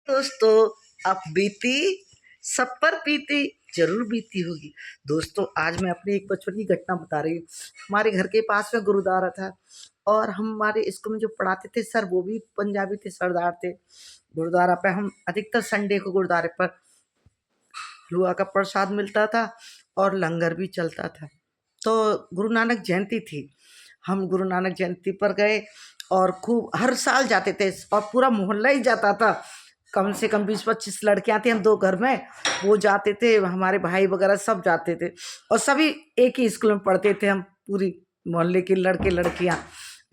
दोस्तों, अब बीती सब पर बीती जरूर बीती होगी। दोस्तों, आज मैं अपनी एक बचपन की घटना बता रही हूँ। हमारे घर के पास में गुरुद्वारा था और हमारे स्कूल में जो पढ़ाते थे सर वो भी पंजाबी थे, सरदार थे। गुरुद्वारा पे हम अधिकतर संडे को गुरुद्वारे पर हलवा का प्रसाद मिलता था और लंगर भी चलता था। तो गुरु नानक जयंती थी, हम गुरु नानक जयंती पर गए और खूब हर साल जाते थे और पूरा मोहल्ला ही जाता था। कम से कम 20-25 लड़कियां थी हम दो घर में, वो जाते थे, हमारे भाई वगैरह सब जाते थे और सभी एक ही स्कूल में पढ़ते थे हम, पूरी मोहल्ले के लड़के लड़कियां।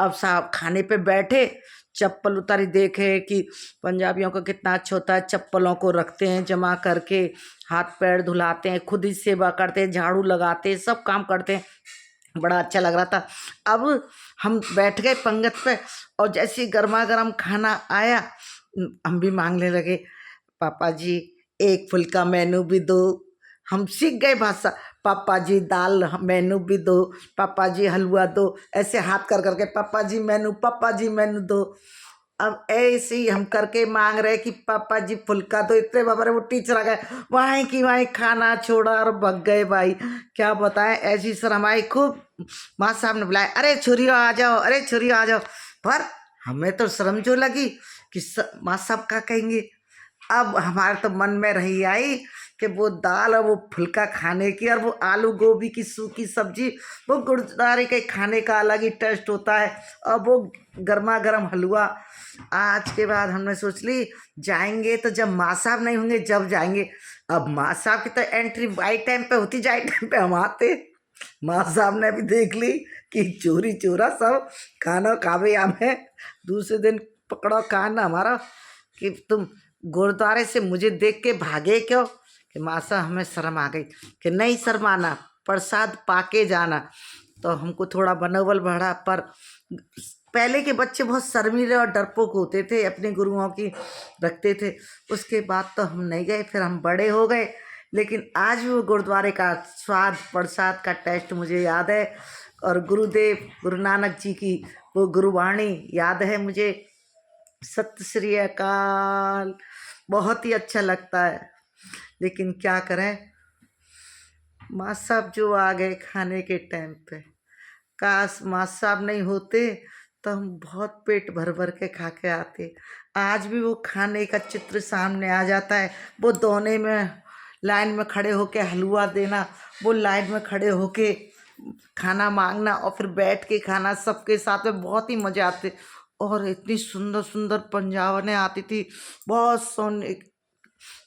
अब साहब खाने पे बैठे, चप्पल उतारी, देखे कि पंजाबियों का कितना अच्छा होता है, चप्पलों को रखते हैं जमा करके, हाथ पैर धुलाते हैं, खुद ही सेवा करते हैं, झाड़ू लगाते हैं, सब काम करते हैं। बड़ा अच्छा लग रहा था। अब हम बैठ गए पंगत पे और जैसे ही गर्मा गर्म खाना आया, हम भी मांगने लगे, पापा जी एक फुल्का मेनू भी दो। हम सीख गए भाषा, पापा जी दाल मेनू भी दो, पापा जी हलवा दो, ऐसे हाथ कर करके पापा जी मेनू, पापा जी मेनू दो। अब ऐसे ही हम करके मांग रहे कि पापा जी फुल्का दो, इतने बाबा रे वो टीचर आ गए, वहीं की वहीं खाना छोड़ा और भग गए। भाई क्या बताएं, ऐसी सर हमारी खूब माँ साहब ने बुलाया, अरे छुरियो आ जाओ, अरे छुरियो आ जाओ। पर हमें तो शर्म जो लगी कि माँ साहब क्या कहेंगे। अब हमारे तो मन में रही आई कि वो दाल और वो फुल्का खाने की और वो आलू गोभी की सूखी सब्जी, वो गुरुद्वारे के खाने का अलग ही टेस्ट होता है। और वो गर्मा गर्म हलवा। आज के बाद हमने सोच ली जाएंगे तो जब माँ साहब नहीं होंगे जब जाएंगे। अब माँ साहब की तो एंट्री बाई टाइम पे होती, जाए टाइम पे हम आते। माँ साहब ने भी देख ली कि चोरी चोरा सब खाना खावे हमें। दूसरे दिन पकड़ो कान हमारा कि तुम गुरुद्वारे से मुझे देख के भागे क्यों। कि माँ साहब हमें शर्म आ गई कि नहीं शर्माना, प्रसाद पाके जाना। तो हमको थोड़ा मनोबल बढ़ा। पर पहले के बच्चे बहुत शर्मीले और डरपोक होते थे, अपने गुरुओं की रखते थे। उसके बाद तो हम नहीं गए, फिर हम बड़े हो गए। लेकिन आज भी वो गुरुद्वारे का स्वाद प्रसाद का टेस्ट मुझे याद है। और गुरुदेव गुरु नानक जी की वो गुरुवाणी याद है मुझे। सत श्री अकाल। बहुत ही अच्छा लगता है। लेकिन क्या करें, माँ साहब जो आ गए खाने के टाइम पे। काश माँ साहब नहीं होते तो हम बहुत पेट भर भर के खा के आते। आज भी वो खाने का चित्र सामने आ जाता है। वो दोने में लाइन में खड़े होके हलवा देना, वो लाइन में खड़े होके खाना मांगना और फिर बैठ के खाना सबके साथ में, बहुत ही मज़े आते। और इतनी सुंदर सुंदर पंजाबने आती थी, बहुत सोने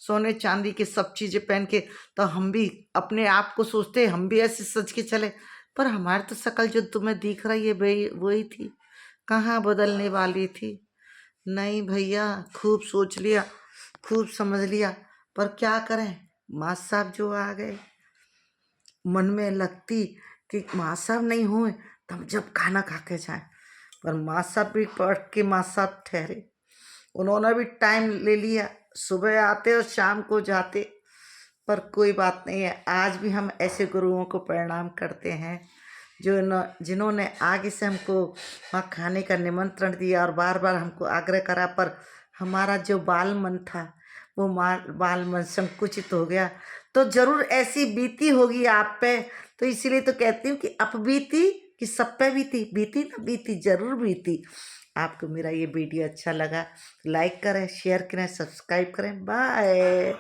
सोने चांदी की सब चीज़ें पहन के। तो हम भी अपने आप को सोचते हम भी ऐसे सज के चले। पर हमारी तो शक्ल जो तुम्हें दिख रही है भाई वही थी, कहाँ बदलने वाली थी। नहीं भैया, खूब सोच लिया, खूब समझ लिया, पर क्या करें, माँ साहब जो आ गए। मन में लगती कि माँ साहब नहीं हुए तो हम जब खाना खा के जाएं। पर माँ साहब भी पढ़ के माँ साहब ठहरे, उन्होंने भी टाइम ले लिया, सुबह आते और शाम को जाते। पर कोई बात नहीं है, आज भी हम ऐसे गुरुओं को प्रणाम करते हैं जो जिन्होंने आगे से हमको वहाँ खाने का निमंत्रण दिया और बार बार हमको आग्रह करा। पर हमारा जो बाल मन था वो बाल मन संकुचित हो गया। तो जरूर ऐसी बीती होगी आप पे। तो इसीलिए तो कहती हूँ कि अप बीती कि सब पे बीती, बीती ना बीती जरूर बीती। आपको मेरा ये वीडियो अच्छा लगा, लाइक करें, शेयर करें, सब्सक्राइब करें। बाय।